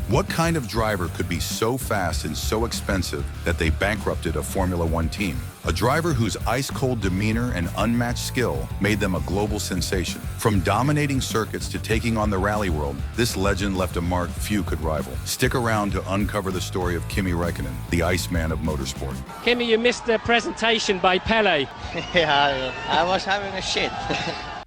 What kind of driver could be so fast and so expensive that they bankrupted a Formula One team? A driver whose ice-cold demeanor and unmatched skill made them a global sensation. From dominating circuits to taking on the rally world, this legend left a mark few could rival. Stick around to uncover the story of Kimi Räikkönen, the Iceman of motorsport. Kimi, you missed the presentation by Pele. Yeah, I was having a shit.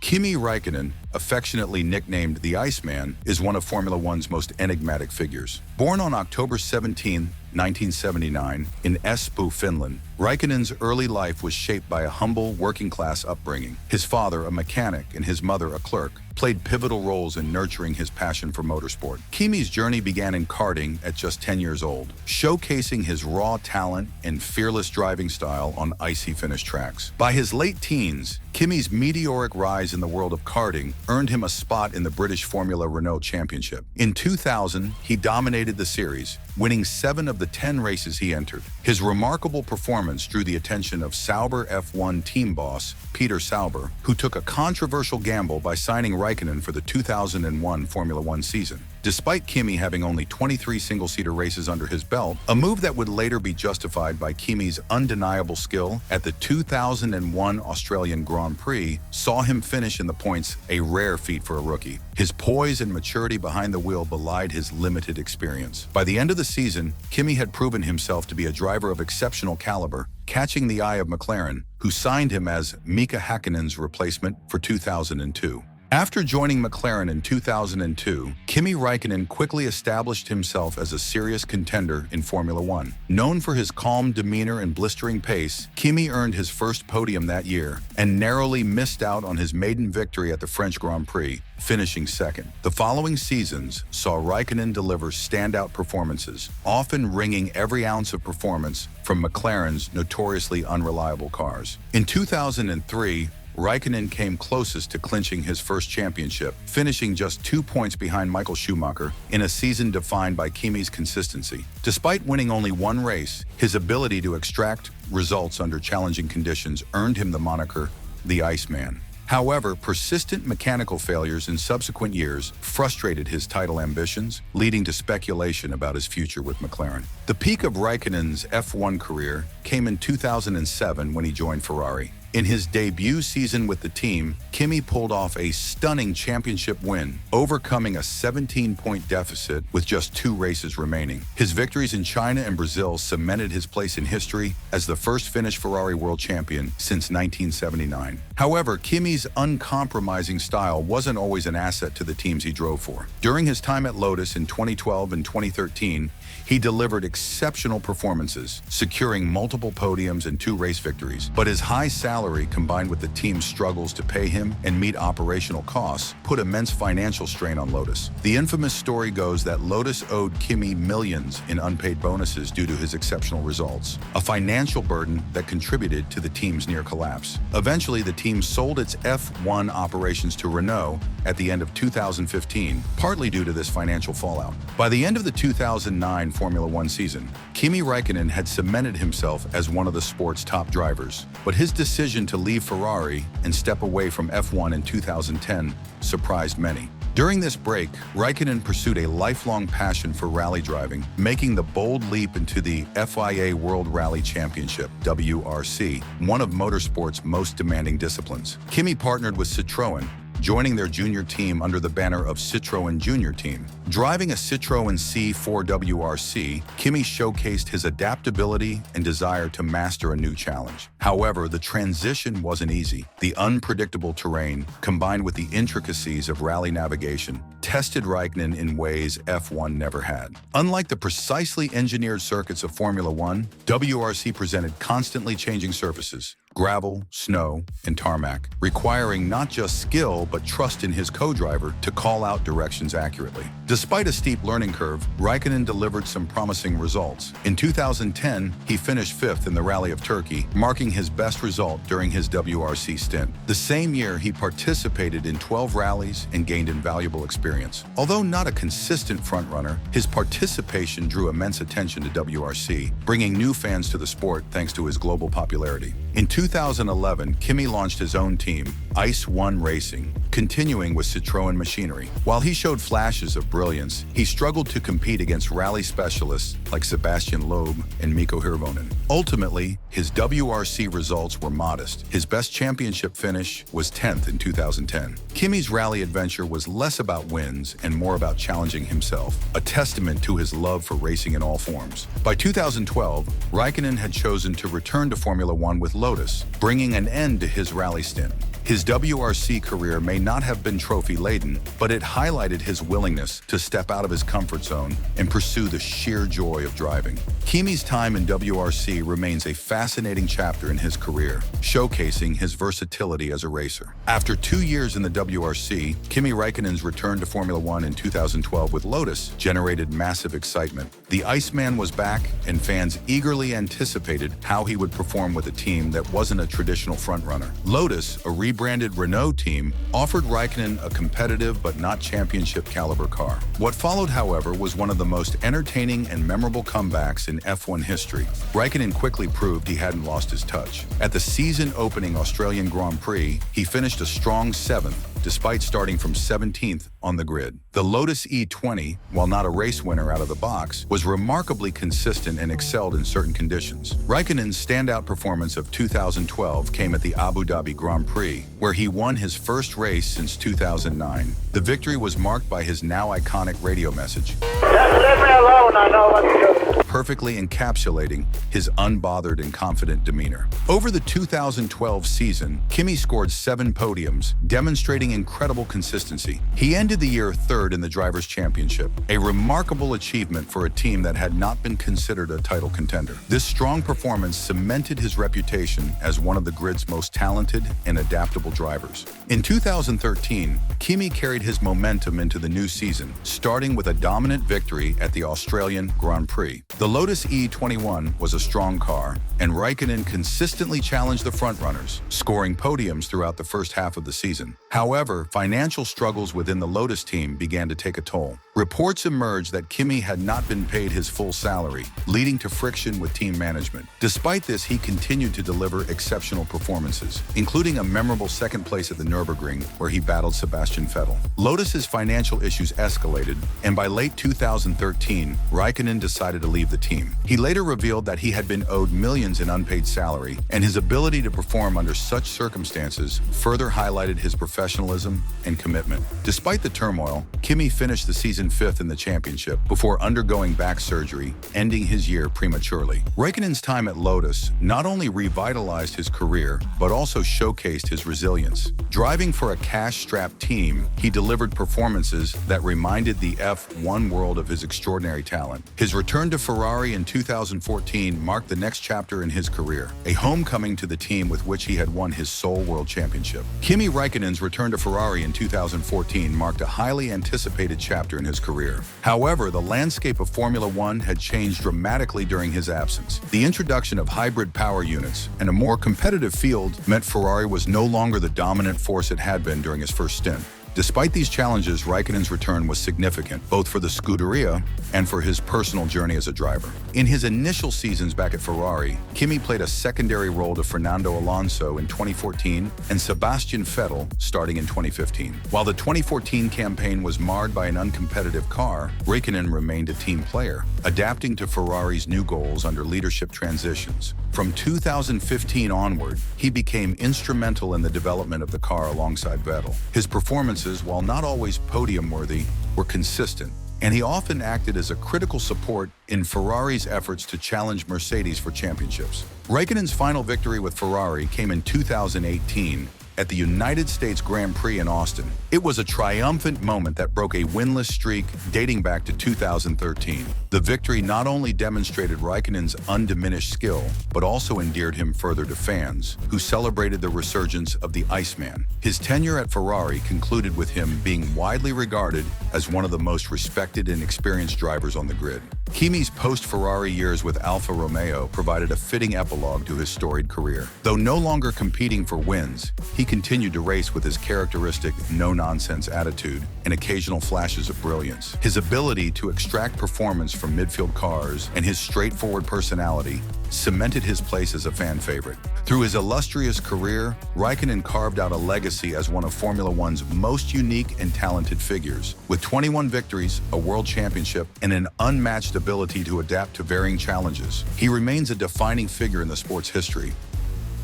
Kimi Räikkönen, affectionately nicknamed the Iceman, is one of Formula One's most enigmatic figures. Born on October 17, 1979, in Espoo, Finland, Räikkönen's early life was shaped by a humble, working-class upbringing. His father, a mechanic, and his mother, a clerk, played pivotal roles in nurturing his passion for motorsport. Kimi's journey began in karting at just 10 years old, showcasing his raw talent and fearless driving style on icy finish tracks. By his late teens, Kimi's meteoric rise in the world of karting earned him a spot in the British Formula Renault Championship. In 2000, he dominated the series, winning 7 of the 10 races he entered. His remarkable performance drew the attention of Sauber F1 team boss Peter Sauber, who took a controversial gamble by signing Räikkönen for the 2001 Formula One season. Despite Kimi having only 23 single-seater races under his belt, a move that would later be justified by Kimi's undeniable skill at the 2001 Australian Grand Prix saw him finish in the points, a rare feat for a rookie. His poise and maturity behind the wheel belied his limited experience. By the end of the season, Kimi had proven himself to be a driver of exceptional caliber, catching the eye of McLaren, who signed him as Mika Häkkinen's replacement for 2002. After joining McLaren in 2002, Kimi Räikkönen quickly established himself as a serious contender in Formula One. Known for his calm demeanor and blistering pace, Kimi earned his first podium that year and narrowly missed out on his maiden victory at the French Grand Prix, finishing second. The following seasons saw Räikkönen deliver standout performances, often wringing every ounce of performance from McLaren's notoriously unreliable cars. In 2003, Räikkönen came closest to clinching his first championship, finishing just 2 points behind Michael Schumacher in a season defined by Kimi's consistency. Despite winning only 1 race, his ability to extract results under challenging conditions earned him the moniker the Iceman. However, persistent mechanical failures in subsequent years frustrated his title ambitions, leading to speculation about his future with McLaren. The peak of Räikkönen's F1 career came in 2007 when he joined Ferrari. In his debut season with the team, Kimi pulled off a stunning championship win, overcoming a 17-point deficit with just 2 races remaining. His victories in China and Brazil cemented his place in history as the first Finnish Ferrari world champion since 1979. However, Kimi's uncompromising style wasn't always an asset to the teams he drove for. During his time at Lotus in 2012 and 2013, he delivered exceptional performances, securing multiple podiums and 2 race victories. But his high salary, combined with the team's struggles to pay him and meet operational costs, put immense financial strain on Lotus. The infamous story goes that Lotus owed Kimi millions in unpaid bonuses due to his exceptional results, a financial burden that contributed to the team's near collapse. Eventually, the team sold its F1 operations to Renault at the end of 2015, partly due to this financial fallout. By the end of the 2009 Formula One season, Kimi Räikkönen had cemented himself as one of the sport's top drivers, but his decision to leave Ferrari and step away from F1 in 2010 surprised many. During this break, Räikkönen pursued a lifelong passion for rally driving, making the bold leap into the FIA World Rally Championship, WRC, one of motorsport's most demanding disciplines. Kimi partnered with Citroën, joining their junior team under the banner of Citroën Junior Team. Driving a Citroën C4 WRC, Kimi showcased his adaptability and desire to master a new challenge. However, the transition wasn't easy. The unpredictable terrain, combined with the intricacies of rally navigation, tested Räikkönen in ways F1 never had. Unlike the precisely engineered circuits of Formula One, WRC presented constantly changing surfaces, gravel, snow, and tarmac, requiring not just skill but trust in his co-driver to call out directions accurately. Despite a steep learning curve, Räikkönen delivered some promising results. In 2010, he finished 5th in the Rally of Turkey, marking his best result during his WRC stint. The same year, he participated in 12 rallies and gained invaluable experience. Although not a consistent frontrunner, his participation drew immense attention to WRC, bringing new fans to the sport thanks to his global popularity. In 2011, Kimi launched his own team, Ice 1 Racing, continuing with Citroën machinery. While he showed flashes of brilliance, he struggled to compete against rally specialists like Sebastian Loeb and Mikko Hirvonen. Ultimately, his WRC results were modest. His best championship finish was 10th in 2010. Kimi's rally adventure was less about wins and more about challenging himself, a testament to his love for racing in all forms. By 2012, Räikkönen had chosen to return to Formula One with Lotus, bringing an end to his rally stint. His WRC career may not have been trophy-laden, but it highlighted his willingness to step out of his comfort zone and pursue the sheer joy of driving. Kimi's time in WRC remains a fascinating chapter in his career, showcasing his versatility as a racer. After 2 years in the WRC, Kimi Räikkönen's return to Formula One in 2012 with Lotus generated massive excitement. The Iceman was back, and fans eagerly anticipated how he would perform with a team that wasn't a traditional frontrunner. Lotus, a rebranded Renault team, offered Räikkönen a competitive but not championship-caliber car. What followed, however, was one of the most entertaining and memorable comebacks in F1 history. Räikkönen quickly proved he hadn't lost his touch. At the season-opening Australian Grand Prix, he finished a strong 7th, despite starting from 17th on the grid. The Lotus E20, while not a race winner out of the box, was remarkably consistent and excelled in certain conditions. Räikkönen's standout performance of 2012 came at the Abu Dhabi Grand Prix, where he won his first race since 2009. The victory was marked by his now iconic radio message, "Just leave me alone, I know what to do," perfectly encapsulating his unbothered and confident demeanor. Over the 2012 season, Kimi scored 7 podiums, demonstrating incredible consistency. He ended the year 3rd in the Drivers' Championship, a remarkable achievement for a team that had not been considered a title contender. This strong performance cemented his reputation as one of the grid's most talented and adaptable drivers. In 2013, Kimi carried his momentum into the new season, starting with a dominant victory at the Australian Grand Prix. The Lotus E21 was a strong car, and Räikkönen consistently challenged the frontrunners, scoring podiums throughout the first half of the season. However, financial struggles within the Lotus team began to take a toll. Reports emerged that Kimi had not been paid his full salary, leading to friction with team management. Despite this, he continued to deliver exceptional performances, including a memorable 2nd place at the Nürburgring, where he battled Sebastian Vettel. Lotus's financial issues escalated, and by late 2013, Räikkönen decided to leave the team. He later revealed that he had been owed millions in unpaid salary, and his ability to perform under such circumstances further highlighted his professionalism and commitment. Despite the turmoil, Kimi finished the season 5th in the championship before undergoing back surgery, ending his year prematurely. Räikkönen's time at Lotus not only revitalized his career, but also showcased his resilience. Driving for a cash-strapped team, he delivered performances that reminded the F1 world of his extraordinary talent. His return to Ferrari in 2014 marked the next chapter in his career, a homecoming to the team with which he had won his sole world championship. Kimi Räikkönen's return to Ferrari in 2014 marked a highly anticipated chapter in his career. However, the landscape of Formula One had changed dramatically during his absence. The introduction of hybrid power units and a more competitive field meant Ferrari was no longer the dominant force it had been during his first stint. Despite these challenges, Räikkönen's return was significant, both for the Scuderia and for his personal journey as a driver. In his initial seasons back at Ferrari, Kimi played a secondary role to Fernando Alonso in 2014 and Sebastian Vettel starting in 2015. While the 2014 campaign was marred by an uncompetitive car, Räikkönen remained a team player, adapting to Ferrari's new goals under leadership transitions. From 2015 onward, he became instrumental in the development of the car alongside Vettel. His performances, while not always podium-worthy, were consistent, and he often acted as a critical support in Ferrari's efforts to challenge Mercedes for championships. Räikkönen's final victory with Ferrari came in 2018 at the United States Grand Prix in Austin. It was a triumphant moment that broke a winless streak dating back to 2013. The victory not only demonstrated Räikkönen's undiminished skill, but also endeared him further to fans, who celebrated the resurgence of the Iceman. His tenure at Ferrari concluded with him being widely regarded as one of the most respected and experienced drivers on the grid. Kimi's post-Ferrari years with Alfa Romeo provided a fitting epilogue to his storied career. Though no longer competing for wins, he continued to race with his characteristic no no-nonsense attitude and occasional flashes of brilliance. His ability to extract performance from midfield cars and his straightforward personality cemented his place as a fan favorite. Through his illustrious career, Räikkönen carved out a legacy as one of Formula One's most unique and talented figures. With 21 victories, a world championship, and an unmatched ability to adapt to varying challenges, he remains a defining figure in the sport's history.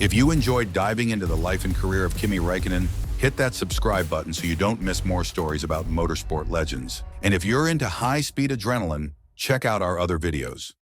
If you enjoyed diving into the life and career of Kimi Räikkönen, hit that subscribe button so you don't miss more stories about motorsport legends. And if you're into high-speed adrenaline, check out our other videos.